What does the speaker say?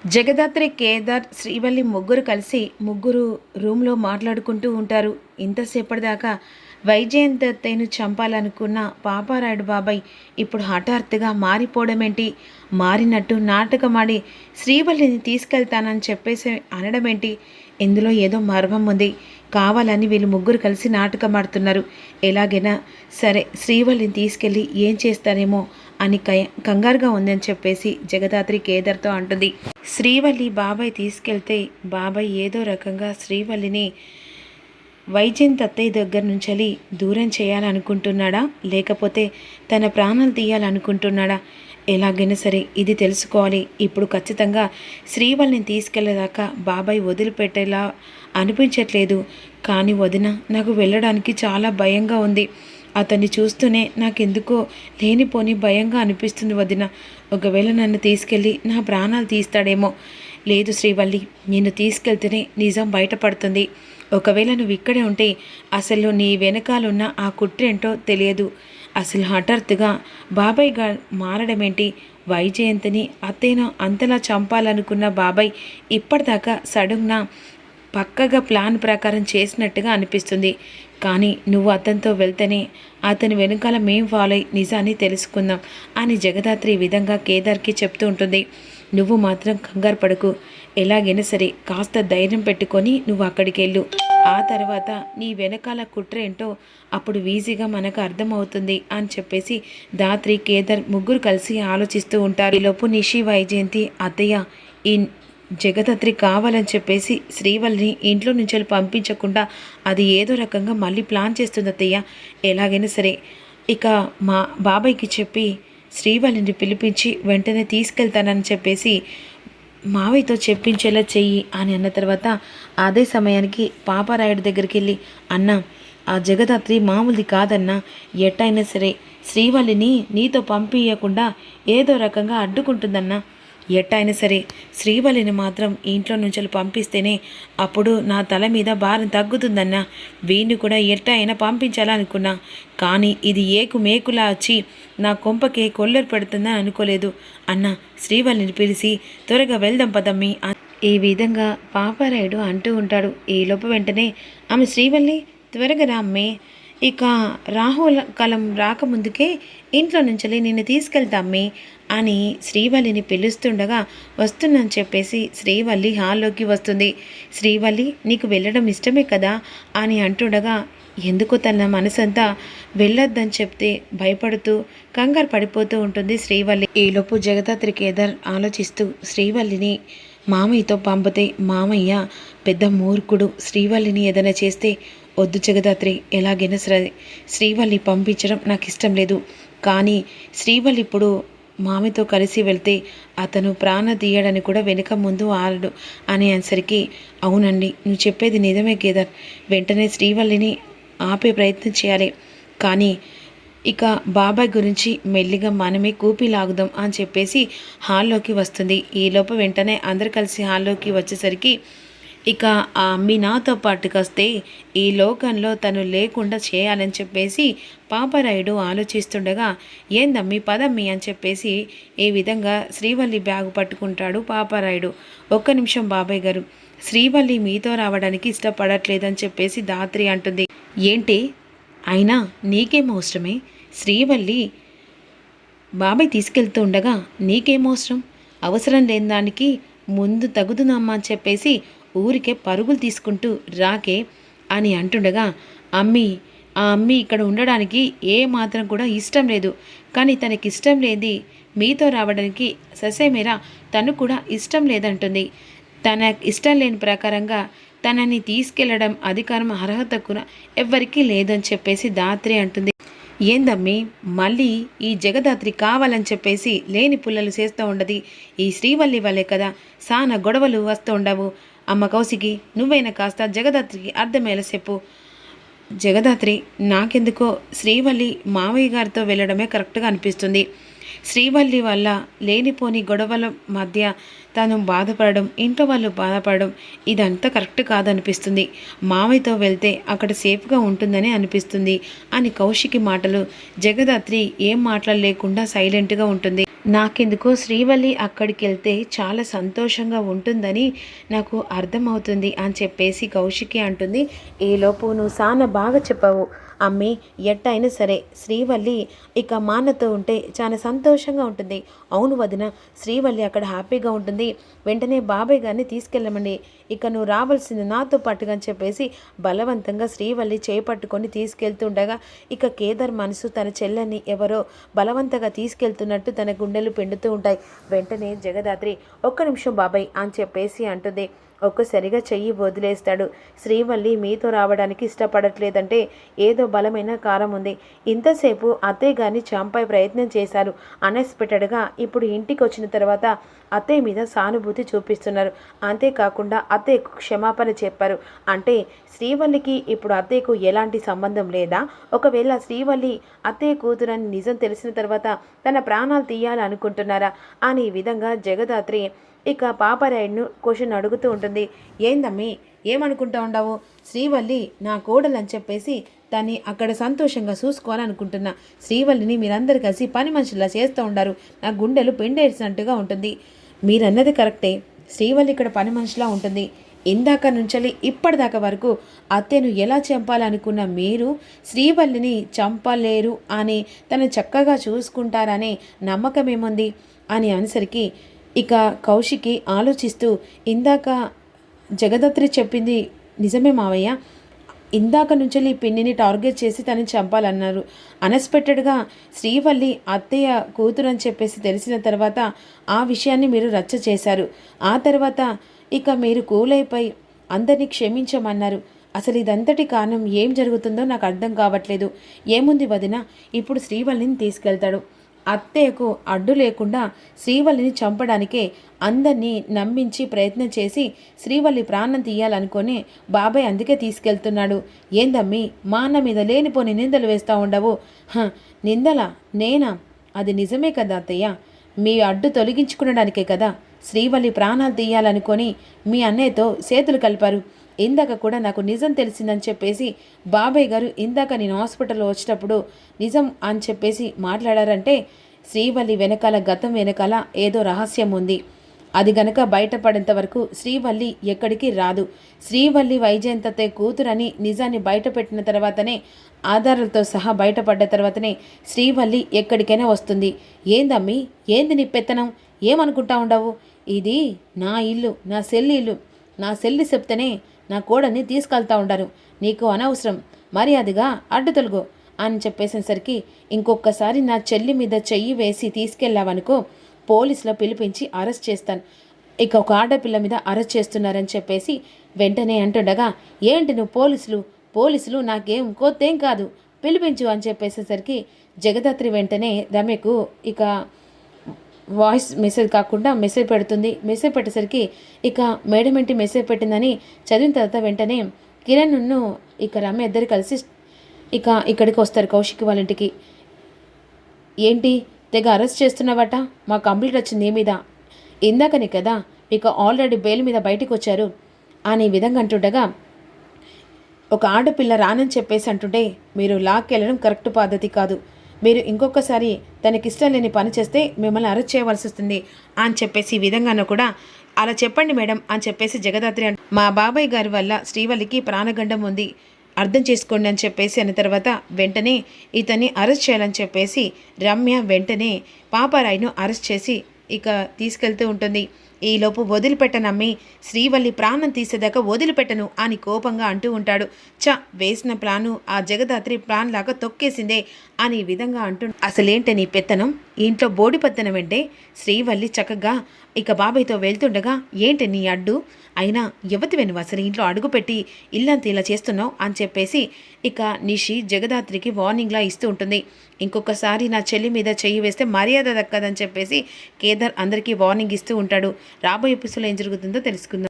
జగదాత్రి, కేదార్, శ్రీవల్లి ముగ్గురు కలిసి రూమ్లో మాట్లాడుకుంటూ ఉంటారు. ఇంతసేపటిదాకా వైజయంతను చంపాలనుకున్న పాపారాయుడు బాబాయ్ ఇప్పుడు హఠాత్తుగా మారిపోవడమేంటి, మారినట్టు నాటకమాడి శ్రీవల్లిని తీసుకెళ్తానని చెప్పేసి అనడమేంటి, ఇందులో ఏదో మర్మం ఉంది. కావాలని వీళ్ళు ముగ్గురు కలిసి నాటకమాడుతున్నారు. ఎలాగైనా సరే శ్రీవల్లిని తీసుకెళ్ళి ఏం చేస్తారేమో అని కంగారుగా ఉందని చెప్పేసి జగదాత్రి కేదార్తో అంటుంది. శ్రీవల్లి బాబాయ్ తీసుకెళ్తే బాబాయ్ ఏదో రకంగా శ్రీవల్లిని వైజయంత్ అత్తయ్య దగ్గర నుంచి దూరం చేయాలనుకుంటున్నాడా, లేకపోతే తన ప్రాణాలు తీయాలనుకుంటున్నాడా? ఎలాగైనా సరే ఇది తెలుసుకోవాలి. ఇప్పుడు ఖచ్చితంగా శ్రీవల్లిని తీసుకెళ్లేదాకా బాబాయ్ వదిలిపెట్టేలా అనిపించట్లేదు. కానీ వదిన, నాకు వెళ్ళడానికి చాలా భయంగా ఉంది. అతన్ని చూస్తూనే నాకెందుకో లేనిపోని భయంగా అనిపిస్తుంది వదిన. ఒకవేళ నన్ను తీసుకెళ్ళి నా ప్రాణాలు తీస్తాడేమో. లేదు శ్రీవల్లి, నిన్ను తీసుకెళ్తేనే నిజం బయటపడుతుంది. ఒకవేళ నువ్వు ఇక్కడే ఉంటే అసలు నీ వెనకాలన్న ఆ కుట్రేంటో తెలియదు. అసలు హఠాత్తుగా బాబాయ్గా మారడమేంటి? వైజయంతిని అత్తయ్యను అంతలా చంపాలనుకున్న బాబాయ్ ఇప్పటిదాకా సడన్గా పక్కగా ప్లాన్ ప్రకారం చేసినట్టుగా అనిపిస్తుంది. కానీ నువ్వు అతనితో వెళ్తేనే అతని వెనుకాల మేం ఫాలో అయ్యి నిజాన్ని తెలుసుకుందాం అని జగదాత్రి ఈ విధంగా కేదార్కి చెప్తూ ఉంటుంది. నువ్వు మాత్రం కంగారు పడకు. ఎలాగైనా సరే కాస్త ధైర్యం పెట్టుకొని నువ్వు అక్కడికి వెళ్ళు. ఆ తర్వాత నీ వెనకాల కుట్ర ఏంటో అప్పుడు ఈజీగా మనకు అర్థమవుతుంది అని చెప్పేసి దాత్రి, కేదార్ ముగ్గురు కలిసి ఆలోచిస్తూ ఉంటారు. ఈలోపు నిషి, వైజయంతి అత్తయ్య ఈ జగదాత్రి కావాలని చెప్పేసి శ్రీవల్లిని ఇంట్లో నుంచి పంపించకుండా అది ఏదో రకంగా మళ్ళీ ప్లాన్ చేస్తుంది అత్తయ్య. ఎలాగైనా సరే ఇక మా బాబాయ్కి చెప్పి శ్రీవల్లిని పిలిపించి వెంటనే తీసుకెళ్తానని చెప్పేసి మావయ్యతో చెప్పించేలా చెయ్యి అని అన్న తర్వాత అదే సమయానికి పాపారాయుడు దగ్గరికి వెళ్ళి, అన్న ఆ జగదాత్రి మామూలుది కాదన్నా, ఎట్టయినా సరే శ్రీవల్లిని నీతో పంపించకుండా ఏదో రకంగా అడ్డుకుంటుందన్నా. ఎట్టయినా సరే శ్రీవల్లిని మాత్రం ఇంట్లో నుంచి పంపిస్తేనే అప్పుడు నా తల మీద భారం తగ్గుతుందన్నా. వీణ్ణి కూడా ఎట్టయినా పంపించాలనుకున్నా, కానీ ఇది మేకులా వచ్చి నా కొంపకే కొల్లెరు పెడుతుందని అనుకోలేదు అన్న. శ్రీవల్లిని పిలిచి త్వరగా వెళ్దాం పదమ్మి. ఈ విధంగా పాపారాయుడు అంటూ ఉంటాడు. ఈలోపు వెంటనే ఆమె, శ్రీవల్లి త్వరగా రా అమ్మే, ఇక రాహుల కాలం రాకముందుకే ఇంట్లో నుంచి నిన్ను తీసుకెళ్తామ్మే అని శ్రీవల్లిని పిలుస్తుండగా వస్తున్నని చెప్పేసి శ్రీవల్లి హాల్లోకి వస్తుంది. శ్రీవల్లి, నీకు వెళ్ళడం ఇష్టమే కదా అని అంటుండగా ఎందుకో తన మనసంతా వెళ్ళొద్దని చెప్తే భయపడుతూ కంగారు పడిపోతూ ఉంటుంది శ్రీవల్లి. ఈలోపు జగదాత్రి కేదార్ ఆలోచిస్తూ శ్రీవల్లిని మామయ్యతో పంపితే మామయ్య పెద్ద మూర్ఖుడు, శ్రీవల్లిని ఏదైనా చేస్తే వద్దు జగదాత్రి, ఎలాగైనా సరే శ్రీవల్లి పంపించడం నాకు ఇష్టం లేదు. కానీ శ్రీవల్లి ఇప్పుడు మామయ్యతో కలిసి వెళ్తే అతను ప్రాణ తీయడని కూడా వెనుక ముందు ఆడడు అనేసరికి, అవునండి నువ్వు చెప్పేది నిజమే కేదార్, వెంటనే శ్రీవల్లిని ఆపే ప్రయత్నం చేయాలి. కానీ ఇక బాబాయ్ గురించి మెల్లిగా మనమే కూపిలాగుదాం అని చెప్పేసి హాల్లోకి వస్తుంది. ఈలోపు వెంటనే అందరు కలిసి హాల్లోకి వచ్చేసరికి ఇక ఆ అమ్మి నాతో పాటుకొస్తే ఈ లోకంలో తను లేకుండా చేయాలని చెప్పేసి పాపారాయుడు ఆలోచిస్తుండగా, ఏందమ్మి పదమ్మి అని చెప్పేసి ఈ విధంగా శ్రీవల్లి బ్యాగు పట్టుకుంటాడు పాపారాయుడు. ఒక్క నిమిషం బాబాయ్ గారు, శ్రీవల్లి మీతో రావడానికి ఇష్టపడట్లేదని చెప్పేసి దాత్రి అంటుంది. ఏంటి అయినా నీకేం అవసరమే? శ్రీవల్లి బాబాయ్ తీసుకెళ్తూ ఉండగా నీకేమవసరం? అవసరం లేని దానికి ముందు తగుదునమ్మా అని చెప్పేసి ఊరికే పరుగులు తీసుకుంటూ రాకే అని అంటుండగా, ఆ అమ్మి ఇక్కడ ఉండడానికి ఏ మాత్రం కూడా ఇష్టం లేదు. కానీ తనకి ఇష్టం లేది మీతో రావడానికి ససేమేరా తను కూడా ఇష్టం లేదంటుంది. తన ఇష్టం లేని ప్రకారంగా తనని తీసుకెళ్లడం అధికారం అర్హత కూడా ఎవ్వరికీ లేదని చెప్పేసి దాత్రి అంటుంది. ఏందమ్మి మళ్ళీ ఈ జగదాత్రి కావాలని చెప్పేసి లేని పుల్లలు చేస్తూ ఉండదు. ఈ శ్రీవల్లి వల్లే కదా సానా గొడవలు వస్తూ ఉండవు. అమ్మ కౌశికి, నువ్వైనా కాస్త జగదాత్రికి అర్థమయ్యేలా చెప్పు. జగదాత్రి, నాకెందుకో శ్రీవల్లి మావయ్య గారితో వెళ్ళడమే కరెక్ట్గా అనిపిస్తుంది. శ్రీవల్లి వల్ల లేనిపోని గొడవల మధ్య తను బాధపడడం, ఇంట్లో వాళ్ళు బాధపడడం ఇదంతా కరెక్ట్ కాదనిపిస్తుంది. మామయ్యతో వెళ్తే అక్కడ సేఫ్గా ఉంటుందని అనిపిస్తుంది అని కౌశికి మాటలు. జగదాత్రి ఏం మాట్లాడలేకుండా సైలెంట్గా ఉంటుంది. నాకెందుకో శ్రీవల్లి అక్కడికి వెళ్తే చాలా సంతోషంగా ఉంటుందని నాకు అర్థమవుతుంది అని చెప్పేసి కౌశికి అంటుంది. ఈలోపు నువ్వు చాలా బాగా చెప్పావు అమ్మి, ఎట్టయినా సరే శ్రీవల్లి ఇక మాన్నతో ఉంటే చాలా సంతోషంగా ఉంటుంది. అవును వదిన, శ్రీవల్లి అక్కడ హ్యాపీగా ఉంటుంది. వెంటనే బాబాయ్ గారిని తీసుకెళ్ళమండి, ఇక నువ్వు రావాల్సింది నాతో పాటుగా అని చెప్పేసి బలవంతంగా శ్రీవల్లి చేపట్టుకొని తీసుకెళ్తుండగా ఇక కేదార్ మనసు తన చెల్లెని ఎవరో బలవంతంగా తీసుకెళ్తున్నట్టు తన గుండెలు పిండుతూ ఉంటాయి. వెంటనే జగదాత్రి ఒక్క నిమిషం బాబాయ్ అని చెప్పేసి అంటుంది. ఒక్కసారిగా చెయ్యి వదిలేస్తాడు. శ్రీవల్లి మీతో రావడానికి ఇష్టపడట్లేదంటే ఏదో బలమైన కారం ఉంది. ఇంతసేపు అత్తయ్య గారిని చంపే ప్రయత్నం చేశారు అన్ఎక్స్పెక్టెడ్గా. ఇప్పుడు ఇంటికి వచ్చిన తర్వాత అత్తయ్య మీద సానుభూతి చూపిస్తున్నారు. అంతేకాకుండా అత్తయ్యకు క్షమాపణ చెప్పారు. అంటే శ్రీవల్లికి ఇప్పుడు అత్తయ్యకు ఎలాంటి సంబంధం లేదా? ఒకవేళ శ్రీవల్లి అత్తయ్య కూతురని నిజం తెలిసిన తర్వాత తన ప్రాణాలు తీయాలనుకుంటున్నారా అని ఈ విధంగా జగదాత్రి ఇక పాపారాయుడును క్వశ్చన్ అడుగుతూ ఉంటుంది. ఏందమ్మి, ఏమనుకుంటా ఉండవు? శ్రీవల్లి నా కోడలని చెప్పేసి దాన్ని అక్కడ సంతోషంగా చూసుకోవాలనుకుంటున్నా. శ్రీవల్లిని మీరందరు కలిసి పని మనుషుల్లా చేస్తూ ఉండారు. నా గుండెలు పిండేసినట్టుగా ఉంటుంది. మీరన్నది కరెక్టే, శ్రీవల్లి ఇక్కడ పని మనిషిలా ఉంటుంది. ఇందాక నుంచలి ఇప్పటిదాకా వరకు అత్తయ్యను ఎలా చంపాలనుకున్న మీరు శ్రీవల్లిని చంపలేరు అని తను చక్కగా చూసుకుంటారనే నమ్మకం ఏముంది అని అనేసరికి ఇక కౌశికి ఆలోచిస్తూ, ఇందాక జగదాత్రి చెప్పింది నిజమే మావయ్య, ఇందాక నుంచి పిన్నిని టార్గెట్ చేసి తనని చంపాలన్నారు. అన్ఎక్స్పెక్టెడ్గా శ్రీవల్లి అత్తయ్య కూతురు అని చెప్పేసి తెలిసిన తర్వాత ఆ విషయాన్ని మీరు రచ్చ చేశారు. ఆ తర్వాత ఇక మీరు కూలైపోయి అందరినీ క్షమించమన్నారు. అసలు ఇదంతటి కారణం ఏం జరుగుతుందో నాకు అర్థం కావట్లేదు. ఏముంది వదిన, ఇప్పుడు శ్రీవల్లిని తీసుకెళ్తాడు. అత్తయ్యకు అడ్డు లేకుండా శ్రీవల్లిని చంపడానికే అందరినీ నమ్మించి ప్రయత్నం చేసి శ్రీవల్లి ప్రాణం తీయాలనుకొని బాబాయ్ అందుకే తీసుకెళ్తున్నాడు. ఏందమ్మి, మా అన్న మీద లేనిపోని నిందలు వేస్తూ ఉండవు? నిందలా? నేనా? అది నిజమే కదా అత్తయ్య, మీ అడ్డు తొలగించుకునడానికే కదా శ్రీవల్లి ప్రాణాలు తీయాలనుకొని మీ అన్నయ్యతో చేతులు కలిపారు. ఇందాక కూడా నాకు నిజం తెలిసిందని చెప్పేసి బాబాయ్ గారు ఇందాక నేను హాస్పిటల్లో వచ్చేటప్పుడు నిజం అని చెప్పేసి మాట్లాడారంటే శ్రీవల్లి వెనకాల, గతం వెనకాల ఏదో రహస్యం ఉంది. అది గనక బయటపడేంత వరకు శ్రీవల్లి ఎక్కడికి రాదు. శ్రీవల్లి వైజయంతతే కూతురని నిజాన్ని బయటపెట్టిన తర్వాతనే, ఆధారాలతో సహా బయటపడ్డ తర్వాతనే శ్రీవల్లి ఎక్కడికైనా వస్తుంది. ఏందమ్మి, ఏంది నీ పెత్తనం? ఏమనుకుంటా ఉండవు? ఇది నా ఇల్లు, నా సెల్లి ఇల్లు. నా సెల్లి చెప్తేనే నా కోడని తీసుకెళ్తా ఉండారు. నీకు అనవసరం, మర్యాదగా అడ్డు తొలగు అని చెప్పేసేసరికి, ఇంకొకసారి నా చెల్లి మీద చెయ్యి వేసి తీసుకెళ్ళావనుకో పోలీసులో పిలిపించి అరెస్ట్ చేస్తాను. ఇక ఒక ఆడపిల్ల మీద అరెస్ట్ చేస్తున్నారని చెప్పేసి వెంటనే అంటుండగా, ఏంటి నువ్వు పోలీసులు నాకేం కొత్తేం కాదు, పిలిపించు అని చెప్పేసేసరికి జగదాత్రి వెంటనే రమ్యకు ఇక వాయిస్ మెసేజ్ కాకుండా మెసేజ్ పెడుతుంది. మెసేజ్ పెట్టేసరికి ఇక మేడం ఏంటి మెసేజ్ పెట్టిందని చదివిన తర్వాత వెంటనే కిరణ్ను ఇక రమ్య ఇద్దరు కలిసి ఇక ఇక్కడికి వస్తారు కౌశిక్ వాళ్ళ ఇంటికి. ఏంటి తెగ అరెస్ట్ చేస్తున్నావట, మా కంప్లీట్ వచ్చింది ఏ మీద? ఇందాకనే కదా ఇక ఆల్రెడీ బెయిల్ మీద బయటికి వచ్చారు అని విధంగా అంటుండగా, ఒక ఆడపిల్ల రానని చెప్పేసి అంటుంటే మీరు లాక్కెళ్ళడం కరెక్ట్ పద్ధతి కాదు. మీరు ఇంకొకసారి తనకిష్టం లేని పని చేస్తే మిమ్మల్ని అరెస్ట్ చేయవలసి వస్తుంది అని చెప్పేసి ఈ విధంగానూ కూడా అలా చెప్పండి మేడం అని చెప్పేసి జగదాత్రి మా బాబాయ్ గారి వల్ల శ్రీవల్లికి ప్రాణగండం ఉంది, అర్థం చేసుకోండి అని చెప్పేసి అన్న తర్వాత వెంటనే ఇతన్ని అరెస్ట్ చేయాలని చెప్పేసి రమ్య వెంటనే పాపారాయును అరెస్ట్ చేసి ఇక తీసుకెళ్తూ ఉంటుంది. ఈలోపు వదిలిపెట్టనమ్మి, శ్రీవల్లి ప్రాణం తీసేదాకా వదిలిపెట్టను అని కోపంగా అంటూ ఉంటాడు. వేసిన ప్లాను ఆ జగదాత్రి ప్లాన్ లాగా తొక్కేసిందే అని ఈ విధంగా అంటూ, అసలేంటే నీ పెత్తనం, ఇంట్లో బోడి పెత్తనం అంటే? శ్రీవల్లి చక్కగా ఇక బాబాయ్తో వెళ్తుండగా ఏంటి నీ అడ్డు? అయినా యువతివే నువ్వు అసలు ఇంట్లో అడుగుపెట్టి ఇల్లంతా ఇలా చేస్తున్నావు అని చెప్పేసి ఇక నిషి జగదాత్రికి వార్నింగ్లా ఇస్తూ ఉంటుంది. ఇంకొకసారి నా చెల్లి మీద చెయ్యి వేస్తే మర్యాద దక్కదని చెప్పేసి కేదార్ అందరికీ వార్నింగ్ ఇస్తూ ఉంటాడు. రాబోయే ఎపిసోడ్లో ఏం జరుగుతుందో తెలుసుకుందాం.